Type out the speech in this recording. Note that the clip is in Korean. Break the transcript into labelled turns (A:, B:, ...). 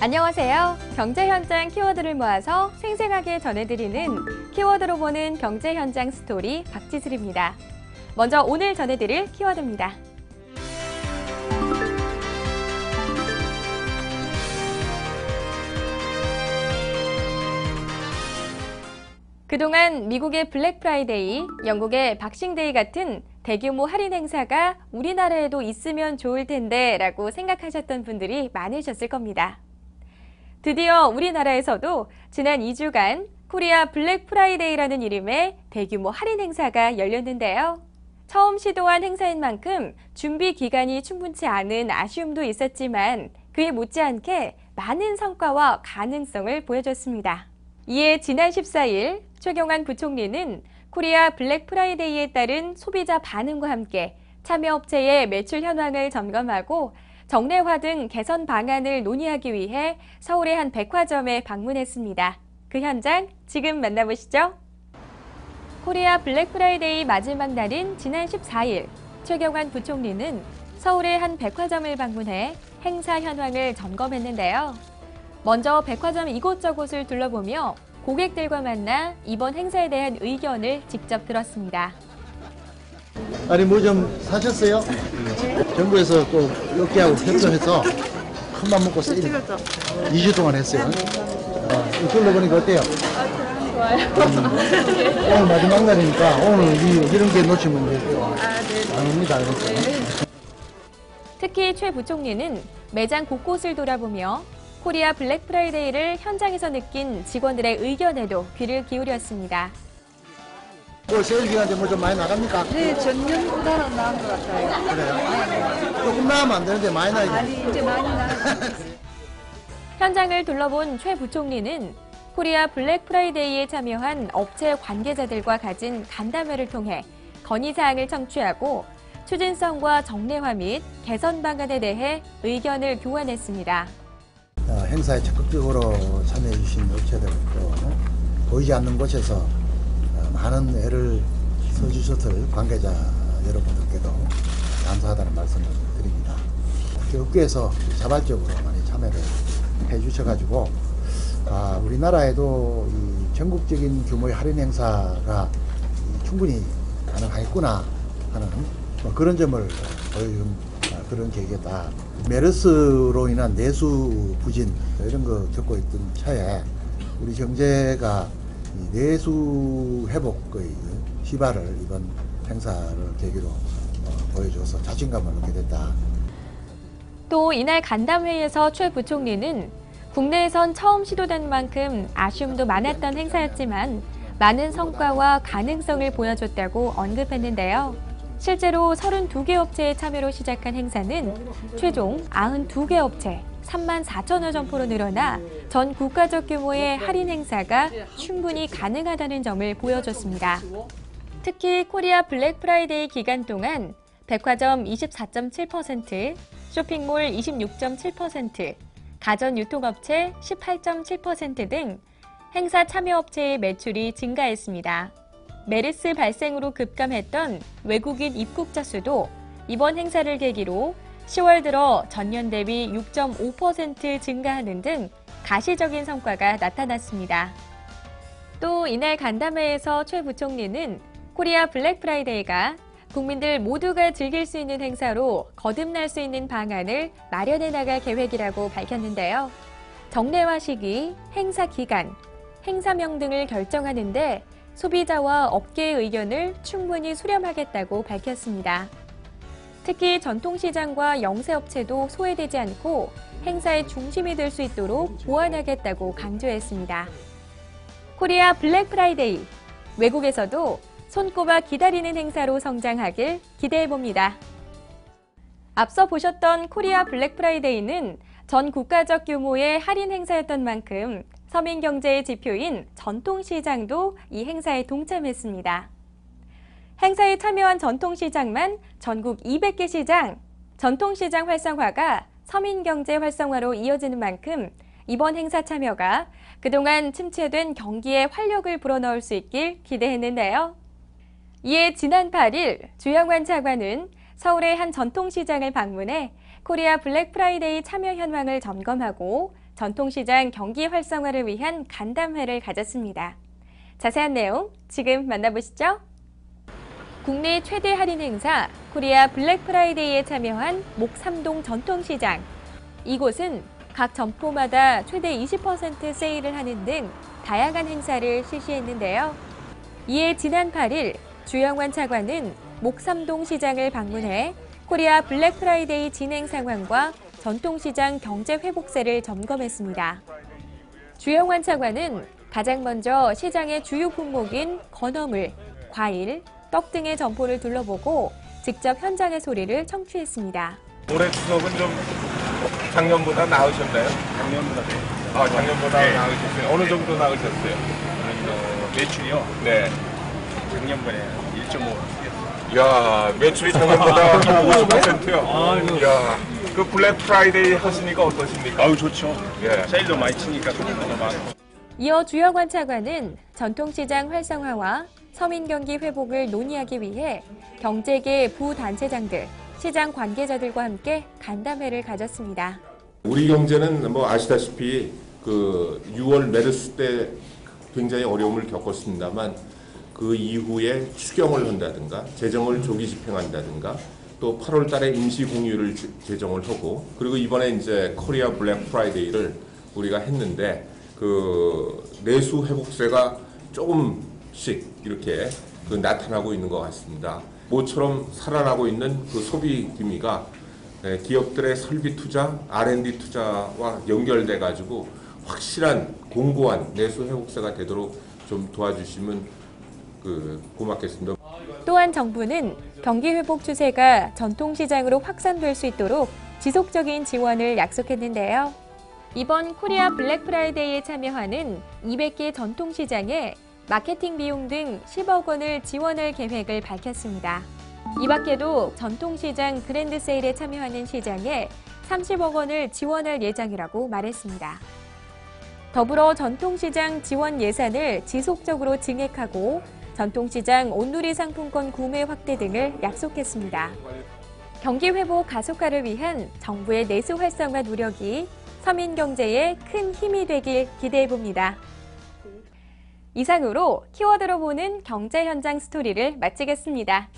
A: 안녕하세요. 경제 현장 키워드를 모아서 생생하게 전해드리는 키워드로 보는 경제 현장 스토리 박지슬입니다. 먼저 오늘 전해드릴 키워드입니다. 그동안 미국의 블랙 프라이데이, 영국의 박싱데이 같은 대규모 할인 행사가 우리나라에도 있으면 좋을 텐데 라고 생각하셨던 분들이 많으셨을 겁니다. 드디어 우리나라에서도 지난 2주간 코리아 블랙 프라이데이라는 이름의 대규모 할인 행사가 열렸는데요. 처음 시도한 행사인 만큼 준비 기간이 충분치 않은 아쉬움도 있었지만 그에 못지않게 많은 성과와 가능성을 보여줬습니다. 이에 지난 14일 최경환 부총리는 코리아 블랙 프라이데이에 따른 소비자 반응과 함께 참여업체의 매출 현황을 점검하고 정례화 등 개선 방안을 논의하기 위해 서울의 한 백화점에 방문했습니다. 그 현장 지금 만나보시죠. 코리아 블랙 프라이데이 마지막 날인 지난 14일 최경환 부총리는 서울의 한 백화점을 방문해 행사 현황을 점검했는데요. 먼저 백화점 이곳저곳을 둘러보며 고객들과 만나 이번 행사에 대한 의견을 직접 들었습니다.
B: 아니 뭐 좀 사셨어요? 정부에서 꼭 업계하고 협조해서 큰맘 먹고 세일 2주 동안 했어요. 이걸로 보니까 어때요? 좋아요. 오늘 마지막 날이니까 오늘 이런 게 놓치면 안 옵니다.
A: 특히 최 부총리는 매장 곳곳을 돌아보며 코리아 블랙 프라이데이를 현장에서 느낀 직원들의 의견에도 귀를 기울였습니다.
B: 뭐 세일 기간 때 뭐 좀 많이 나갑니까?
C: 네, 전년보다는 나은 것 같아요.
B: 그래요? 조금 나가면 안 되는데 많이 나야죠.
C: 아니, 이제 많이 나아요.
A: 현장을 둘러본 최 부총리는 코리아 블랙 프라이데이에 참여한 업체 관계자들과 가진 간담회를 통해 건의사항을 청취하고 추진성과 정례화 및 개선 방안에 대해 의견을 교환했습니다.
B: 행사에 적극적으로 참여해 주신 업체들 또 보이지 않는 곳에서 많은 애를 써주셨을 관계자 여러분들께도 감사하다는 말씀을 드립니다. 업계에서 자발적으로 많이 참여를 해 주셔가지고 우리나라에도 이 전국적인 규모의 할인 행사가 충분히 가능하겠구나 하는 그런 점을 보여준 그런 계기다. 메르스로 인한 내수 부진 이런 거 겪고 있던 차에 우리 경제가 내수 회복의 시발을 이번 행사를 계기로 보여줘서 자신감을 얻게 됐다.
A: 또 이날 간담회에서 최 부총리는 국내에선 처음 시도된 만큼 아쉬움도 많았던 행사였지만 많은 성과와 가능성을 보여줬다고 언급했는데요. 실제로 32개 업체의 참여로 시작한 행사는 최종 92개 업체 34,000여 점포로 늘어나 전 국가적 규모의 할인 행사가 충분히 가능하다는 점을 보여줬습니다. 특히 코리아 블랙 프라이데이 기간 동안 백화점 24.7%, 쇼핑몰 26.7%, 가전 유통업체 18.7% 등 행사 참여업체의 매출이 증가했습니다. 메르스 발생으로 급감했던 외국인 입국자 수도 이번 행사를 계기로 10월 들어 전년 대비 6.5% 증가하는 등 가시적인 성과가 나타났습니다. 또 이날 간담회에서 최 부총리는 코리아 블랙 프라이데이가 국민들 모두가 즐길 수 있는 행사로 거듭날 수 있는 방안을 마련해 나갈 계획이라고 밝혔는데요. 정례화 시기, 행사 기간, 행사명 등을 결정하는 데 소비자와 업계의 의견을 충분히 수렴하겠다고 밝혔습니다. 특히 전통시장과 영세업체도 소외되지 않고 행사의 중심이 될 수 있도록 보완하겠다고 강조했습니다. 코리아 블랙 프라이데이, 외국에서도 손꼽아 기다리는 행사로 성장하길 기대해봅니다. 앞서 보셨던 코리아 블랙 프라이데이는 전 국가적 규모의 할인 행사였던 만큼 서민 경제의 지표인 전통시장도 이 행사에 동참했습니다. 행사에 참여한 전통시장만 전국 200개 시장, 전통시장 활성화가 서민경제 활성화로 이어지는 만큼 이번 행사 참여가 그동안 침체된 경기에 활력을 불어넣을 수 있길 기대했는데요. 이에 지난 8일 주영환 차관은 서울의 한 전통시장을 방문해 코리아 블랙 프라이데이 참여 현황을 점검하고 전통시장 경기 활성화를 위한 간담회를 가졌습니다. 자세한 내용 지금 만나보시죠. 국내 최대 할인 행사 코리아 블랙 프라이데이에 참여한 목삼동 전통시장. 이곳은 각 점포마다 최대 20% 세일을 하는 등 다양한 행사를 실시했는데요. 이에 지난 8일 주영환 차관은 목삼동 시장을 방문해 코리아 블랙 프라이데이 진행 상황과 전통시장 경제 회복세를 점검했습니다. 주영환 차관은 가장 먼저 시장의 주요 품목인 건어물, 과일, 떡 등의 점포를 둘러보고 직접 현장의 소리를 청취했습니다.
D: 올해 추석은 좀 작년보다 나으셨나요?
E: 작년보다
D: 작년보다
E: 네.
D: 나으셨어요. 어느 정도 나으셨어요?
E: 매출이요.
D: 네.
E: 작년번에 1.5.
D: 야, 매출이 작년보다 50%요. 야, 그 블랙 프라이데이 하시니까 어떠십니까?
E: 아우 좋죠.
D: 예.
E: 세일도 많이 치니까 손님도 많고.
A: 이어 주영환 차관은 전통시장 활성화와 서민 경기 회복을 논의하기 위해 경제계 부단체장들, 시장 관계자들과 함께 간담회를 가졌습니다.
F: 우리 경제는 뭐 아시다시피 그 6월 메르스 때 굉장히 어려움을 겪었습니다만 그 이후에 추경을 한다든가 재정을 조기 집행한다든가 또 8월 달에 임시 공휴일을 제정을 하고 그리고 이번에 이제 코리아 블랙 프라이데이를 우리가 했는데 그 내수 회복세가 조금씩 이렇게 그 나타나고 있는 것 같습니다. 모처럼 살아나고 있는 그 소비 기미가 기업들의 설비 투자, R&D 투자와 연결돼 가지고 확실한 공고한 내수 회복세가 되도록 좀 도와주시면 고맙겠습니다.
A: 또한 정부는 경기 회복 추세가 전통시장으로 확산될 수 있도록 지속적인 지원을 약속했는데요. 이번 코리아 블랙 프라이데이에 참여하는 200개 전통시장에 마케팅 비용 등 10억 원을 지원할 계획을 밝혔습니다. 이 밖에도 전통시장 그랜드 세일에 참여하는 시장에 30억 원을 지원할 예정이라고 말했습니다. 더불어 전통시장 지원 예산을 지속적으로 증액하고 전통시장 온누리 상품권 구매 확대 등을 약속했습니다. 경기 회복 가속화를 위한 정부의 내수 활성화 노력이 서민 경제에 큰 힘이 되길 기대해봅니다. 이상으로 키워드로 보는 경제 현장 스토리를 마치겠습니다.